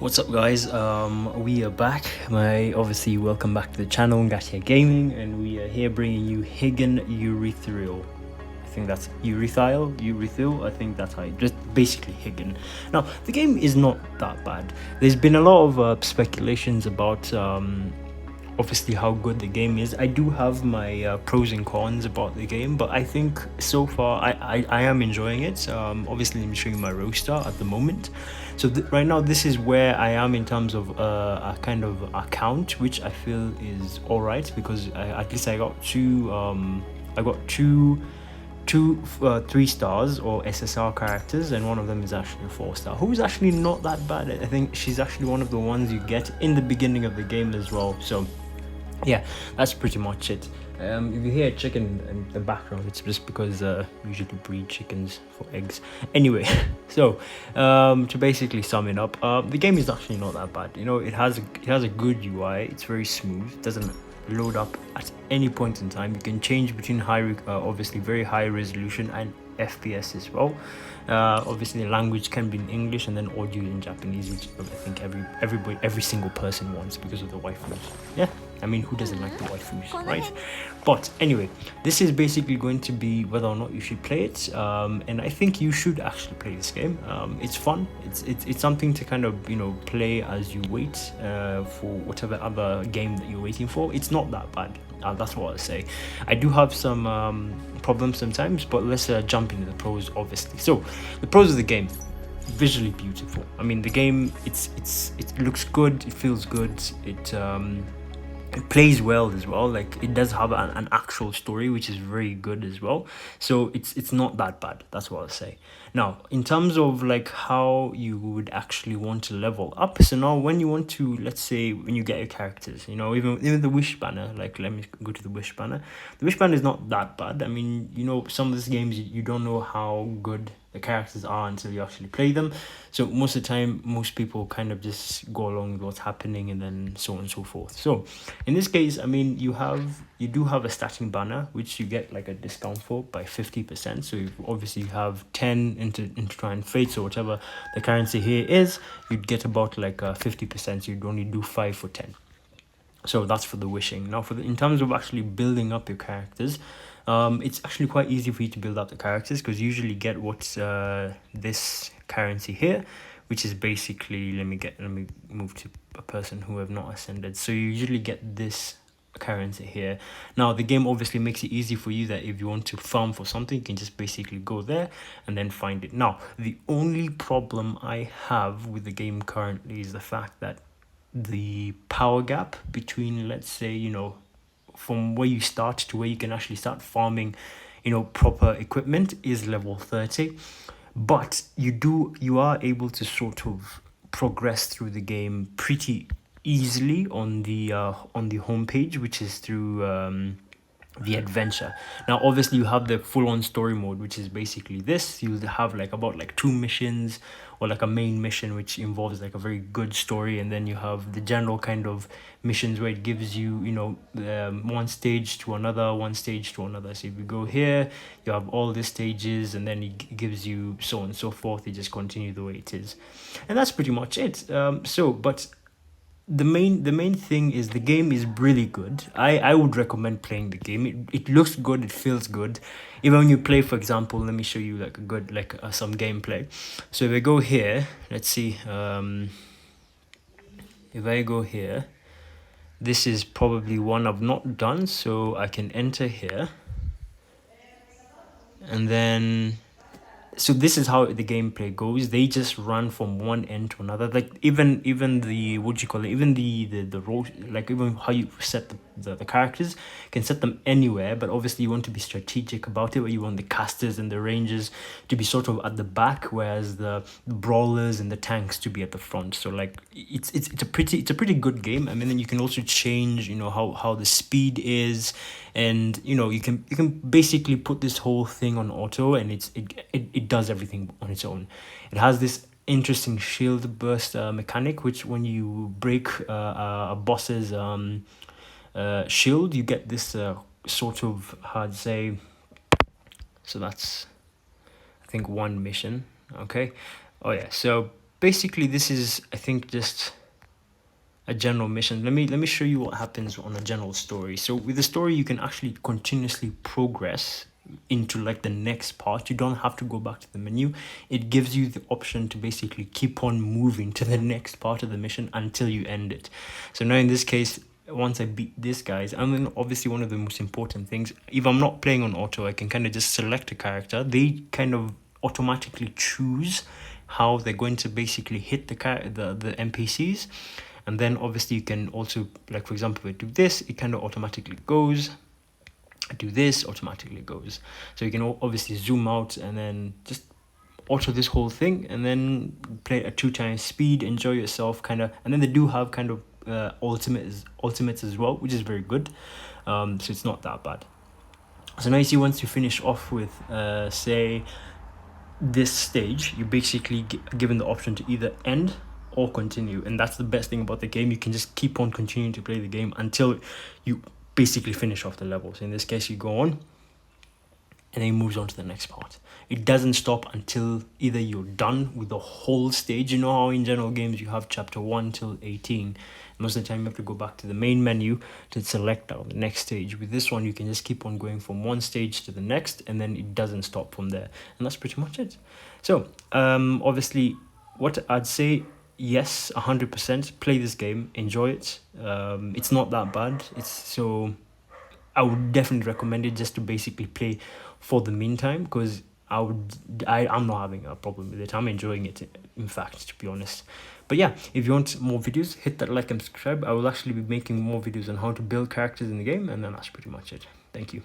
What's up, guys? We are back. Obviously welcome back to the channel, Gatia Gaming, and we are here bringing you Higan Eruthyll. I think that's Eruthyll. I think that's how just basically Higan. Now the game is not that bad. There's been a lot of speculations about obviously how good the game is. I do have my pros and cons about the game, but I think so far I am enjoying it. Obviously I'm showing my roster at the moment, so right now this is where I am in terms of a kind of account, which I feel is all right because at least I got two 3 stars or SSR characters, and one of them is actually a 4-star, who's actually not that bad. I think she's actually one of the ones you get in the beginning of the game as well. So yeah, that's pretty much it. If you hear a chicken in the background, it's just because usually breed chickens for eggs. Anyway, so to basically sum it up, the game is actually not that bad. You know, it has a good UI. It's very smooth. It doesn't load up at any point in time. You can change between obviously very high resolution and FPS as well. Obviously the language can be in English and then audio in Japanese, which I think every single person wants because of the waifus. Yeah, I mean, who doesn't like the waifus, right? But anyway, this is basically going to be whether or not you should play it, and I think you should actually play this game. It's fun. It's something to kind of play as you wait for whatever other game that you're waiting for. It's not that bad. That's what I'll say. I do have some problems sometimes, but let's jump into the pros. Obviously, so the pros of the game: visually beautiful. I mean, the game it looks good, it feels good, it plays well as well. Like, it does have an actual story, which is very good as well. So it's not that bad. That's what I'll say. Now, in terms of like how you would actually want to level up, so now when you want to, let's say when you get your characters, even the wish banner, like let me go to the wish banner. The wish banner is not that bad. I mean, some of these games you don't know how good the characters are until you actually play them. So most of the time, most people kind of just go along with what's happening, and then so on and so forth. So in this case, I mean, you do have a starting banner, which you get like a discount for by 50%. So if obviously you have 10 intertwined fates or whatever the currency here is, you'd get about like 50%. So you'd only do 5 for 10. So that's for the wishing. Now in terms of actually building up your characters, it's actually quite easy for you to build up the characters, because you usually get what's this currency here, which is basically, let me move to a person who have not ascended. So you usually get this currency here. Now the game obviously makes it easy for you that if you want to farm for something, you can just basically go there and then find it. Now the only problem I have with the game currently is the fact that the power gap between, let's say, from where you start to where you can actually start farming proper equipment is level 30. But you are able to sort of progress through the game pretty easily on the homepage, which is through the adventure. Now obviously you have the full-on story mode, which is basically this. You'll have like about like 2 missions, or like a main mission which involves like a very good story, and then you have the general kind of missions where it gives you one stage to another. So if you go here, you have all the stages, and then it gives you so on and so forth. You just continue the way it is, and that's pretty much it. But the main thing is the game is really good. I would recommend playing the game. It looks good, it feels good. Even when you play, for example, let me show you like a good some gameplay. So if I go here, let's see, if I go here, this is probably one I've not done, so I can enter here, and then so this is how the gameplay goes. They just run from one end to another. Like even the, what do you call it, even the role, like even how you set the characters, you can set them anywhere, but obviously you want to be strategic about it, where you want the casters and the rangers to be sort of at the back, whereas the brawlers and the tanks to be at the front. So like it's a pretty good game. I mean, then you can also change how the speed is, and you can basically put this whole thing on auto, and it does everything on its own. It has this interesting shield burst mechanic, which when you break a boss's shield, you get this sort of, how to say, so that's I think one mission. Okay, oh yeah, so basically this is, I think, just a general mission. Let me show you what happens on a general story. So with the story, you can actually continuously progress into like the next part. You don't have to go back to the menu. It gives you the option to basically keep on moving to the next part of the mission until you end it. So now in this case, once I beat these guys, and then obviously one of the most important things, if I'm not playing on auto, I can kind of just select a character. They kind of automatically choose how they're going to basically hit the NPCs. And then obviously you can also, like for example, if I do this, it kind of automatically goes. I do this, automatically goes. So you can obviously zoom out and then just auto this whole thing, and then play at 2x speed, enjoy yourself, kind of. And then they do have kind of ultimates as well, which is very good. So it's not that bad. So now you see, once you finish off with say this stage, you basically given the option to either end or continue, and that's the best thing about the game. You can just keep on continuing to play the game until you basically finish off the level. So in this case, you go on and then it moves on to the next part. It doesn't stop until either you're done with the whole stage. You know how in general games you have chapter 1 till 18. Most of the time you have to go back to the main menu to select out the next stage. With this one, you can just keep on going from one stage to the next, and then it doesn't stop from there. And that's pretty much it. So obviously what I'd say, yes, 100% play this game, enjoy it. It's not that bad. I would definitely recommend it just to basically play for the meantime, because I'm not having a problem with it. I'm enjoying it, in fact, to be honest. But yeah, if you want more videos, hit that like and subscribe. I will actually be making more videos on how to build characters in the game, and then that's pretty much it. Thank you.